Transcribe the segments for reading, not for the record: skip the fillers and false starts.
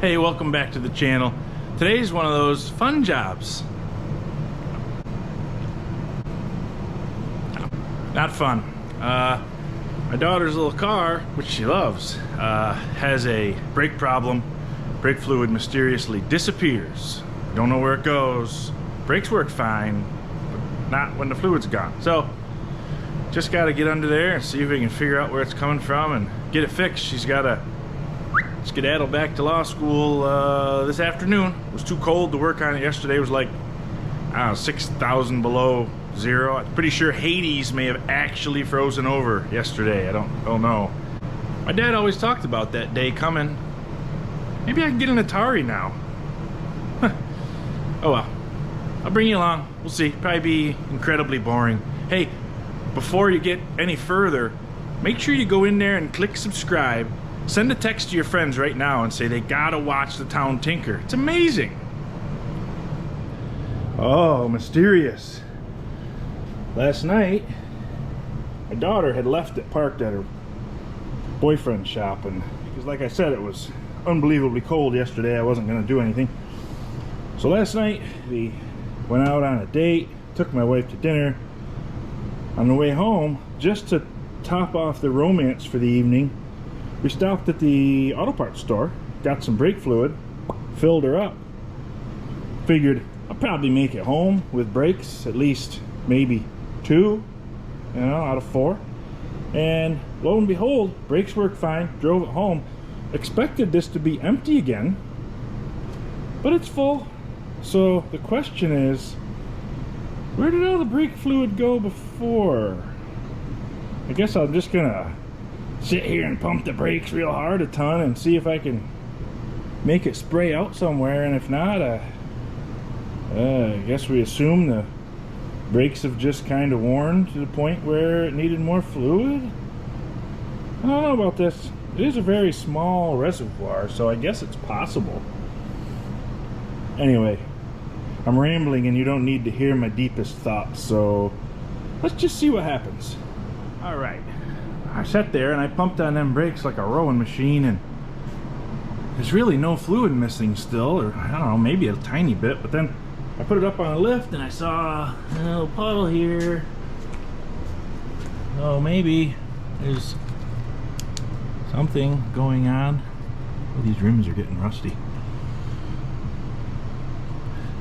Hey, welcome back to the channel. Today's one of those fun jobs. Not fun. My daughter's little car, which she loves, has a brake problem. Brake fluid mysteriously disappears. Don't know where it goes. Brakes work fine, but not when the fluid's gone. So, just gotta get under there and see if we can figure out where it's coming from and get it fixed. She's gotta skedaddle back to law school this afternoon. It was too cold to work on it yesterday. It was like, I don't know, 6,000 below zero. I'm pretty sure Hades may have actually frozen over yesterday. I don't know. My dad always talked about that day coming. Maybe I can get an Atari now. Huh. Oh well. I'll bring you along. We'll see. Probably be incredibly boring. Hey, before you get any further, make sure you go in there and click subscribe. Send a text to your friends right now and say they gotta watch The Town Tinker. It's amazing. Oh, mysterious. Last night, my daughter had left it parked at her boyfriend's shop, and because like I said, it was unbelievably cold yesterday, I wasn't gonna do anything. So last night, we went out on a date, took my wife to dinner. On the way home, just to top off the romance for the evening, we stopped at the auto parts store, got some brake fluid, filled her up. Figured I'll probably make it home with brakes, at least maybe 2, out of 4. And lo and behold, brakes worked fine, drove it home. Expected this to be empty again, but it's full. So the question is, where did all the brake fluid go before? I guess I'm just gonna sit here and pump the brakes real hard a ton and see if I can make it spray out somewhere, and if not, I guess we assume the brakes have just kind of worn to the point where it needed more fluid. I don't know about this. It is a very small reservoir, so I guess it's possible. Anyway, I'm rambling and you don't need to hear my deepest thoughts, so let's just see what happens. Alright, I sat there and I pumped on them brakes like a rowing machine, and there's really no fluid missing still, or I don't know, maybe a tiny bit, but then I put it up on a lift and I saw a little puddle here. Oh, maybe there's something going on. Oh, these rims are getting rusty.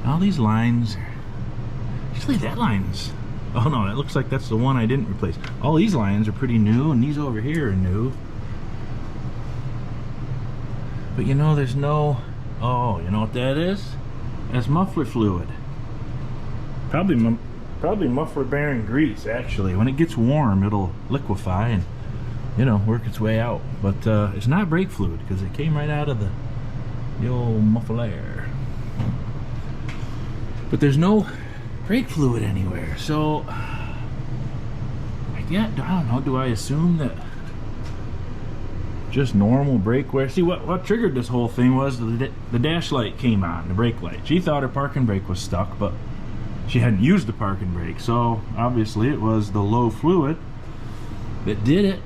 All these lines, actually that line's, oh no, that looks like that's the one I didn't replace. All these lines are pretty new, and these over here are new. But you know, there's no, oh, you know what that is? That's muffler fluid. Probably muffler bearing grease, actually. When it gets warm, it'll liquefy and, you know, work its way out. But it's not brake fluid, because it came right out of the old muffler. But there's no brake fluid anywhere, so I don't know, do I assume that just normal brake wear? See, what triggered this whole thing was the dash light came on, the brake light. She thought her parking brake was stuck, but she hadn't used the parking brake, so obviously it was the low fluid that did it.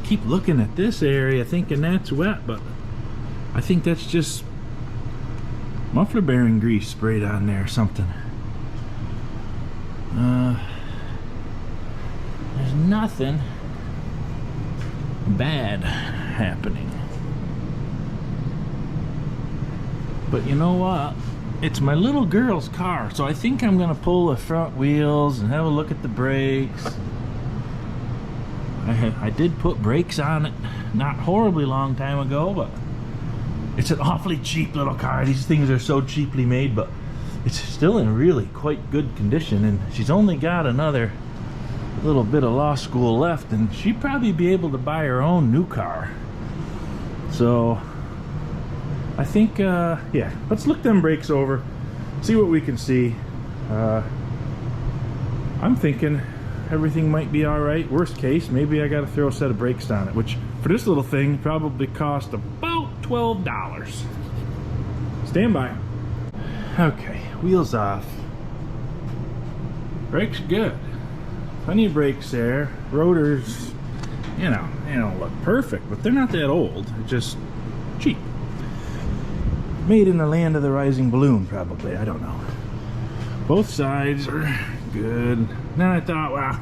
I keep looking at this area thinking that's wet, but I think that's just muffler bearing grease sprayed on there or something. There's nothing bad happening. But you know what? It's my little girl's car, so I think I'm gonna pull the front wheels and have a look at the brakes. I did put brakes on it not horribly long time ago, but it's an awfully cheap little car. These things are so cheaply made, but it's still in really quite good condition, and she's only got another little bit of law school left, and she'd probably be able to buy her own new car. So I think yeah, let's look them brakes over, see what we can see. I'm thinking everything might be all right. Worst case, maybe I gotta throw a set of brakes on it, which for this little thing probably cost about $12. Stand by. Okay, wheels off. Brakes good. Plenty of brakes there. Rotors you know, they don't look perfect, but they're not that old. They're just cheap. Made in the land of the rising balloon, probably. I don't know. Both sides are good. Then I thought, well,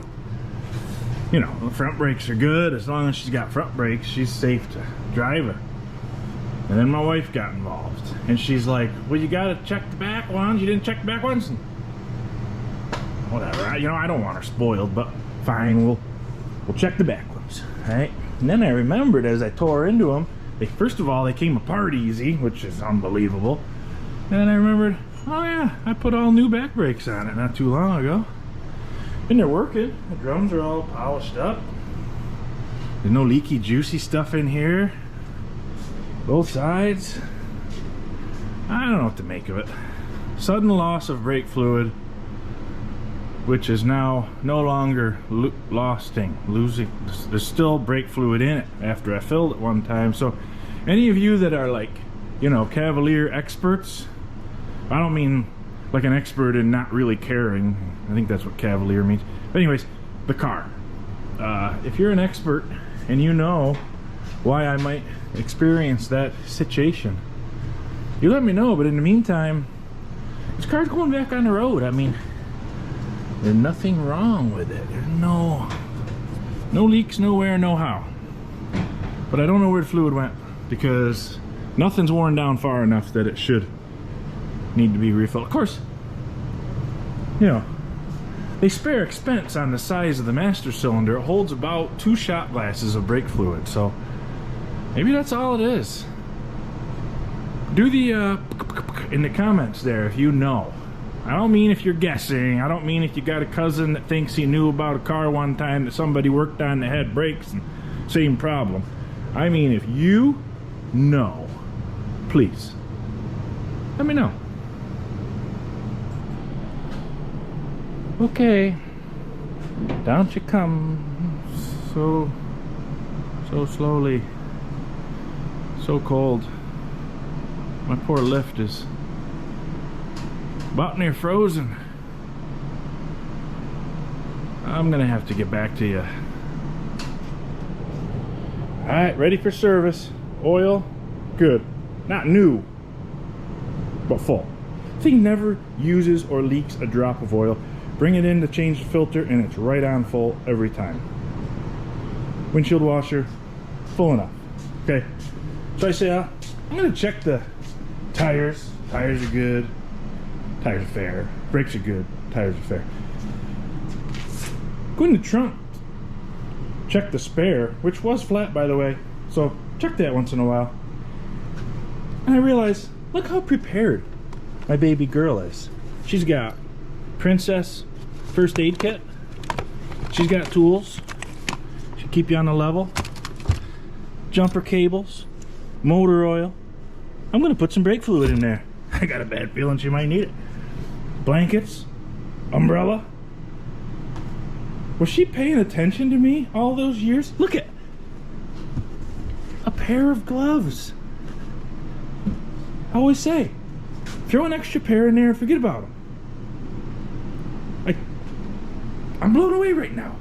you know, the front brakes are good. As long as she's got front brakes, she's safe to drive her. And then my wife got involved. And she's like, well, you gotta check the back ones. You didn't check the back ones? And whatever. You know, I don't want her spoiled, but fine, we'll check the back ones. All right? And then I remembered as I tore into them, first of all, they came apart easy, which is unbelievable. And then I remembered, oh yeah, I put all new back brakes on it not too long ago. And they're working. The drums are all polished up. There's no leaky, juicy stuff in here. Both sides. I don't know what to make of it. Sudden loss of brake fluid, which is now no longer losing. There's still brake fluid in it after I filled it one time. So any of you that are like, you know, Cavalier experts, I don't mean like an expert in not really caring. I think that's what Cavalier means. But anyways, the car. If you're an expert and you know why I might experience that situation, you let me know. But in the meantime, this car's going back on the road. I mean, there's nothing wrong with it. There's no leaks, nowhere, no how. But I don't know where the fluid went, because nothing's worn down far enough that it should need to be refilled. Of course, you know, they spare expense on the size of the master cylinder. It holds about 2 shot glasses of brake fluid, so maybe that's all it is. Do the in the comments there if you know. I don't mean if you're guessing. I don't mean if you got a cousin that thinks he knew about a car one time that somebody worked on that had brakes and same problem. I mean if you know, please let me know. Okay, down you come, so slowly, so cold. My poor lift is about near frozen. I'm gonna have to get back to you. All right, ready for service. Oil, good. Not new, but full. Thing never uses or leaks a drop of oil. Bring it in to change the filter and it's right on full every time. Windshield washer, full enough. Okay, so I say, I'm gonna check the tires. Tires are good. Tires are fair. Brakes are good. Tires are fair. Go in the trunk. Check the spare, which was flat, by the way. So check that once in a while. And I realized, look how prepared my baby girl is. She's got Princess first aid kit. She's got tools. She'll keep you on the level. Jumper cables. Motor oil. I'm gonna put some brake fluid in there. I got a bad feeling she might need it. Blankets. Umbrella. Was she paying attention to me all those years? Look at a pair of gloves. I always say, throw an extra pair in there and forget about them. I'm blown away right now.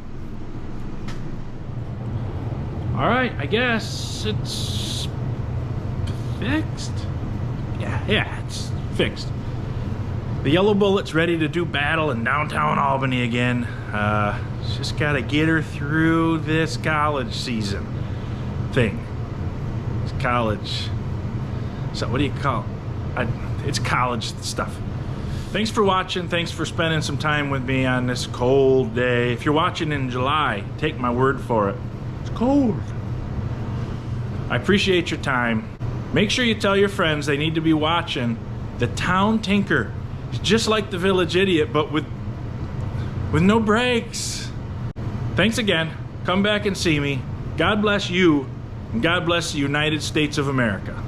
All right, I guess it's fixed. Yeah, it's fixed. The yellow bullet's ready to do battle in downtown Albany again. Just gotta get her through this college season thing. It's college. So what do you call it? It's college stuff. Thanks for watching. Thanks for spending some time with me on this cold day. If you're watching in July, take my word for it. It's cold. I appreciate your time. Make sure you tell your friends they need to be watching The Town Tinker. It's just like The Village Idiot, but with no brakes. Thanks again. Come back and see me. God bless you, and God bless the United States of America.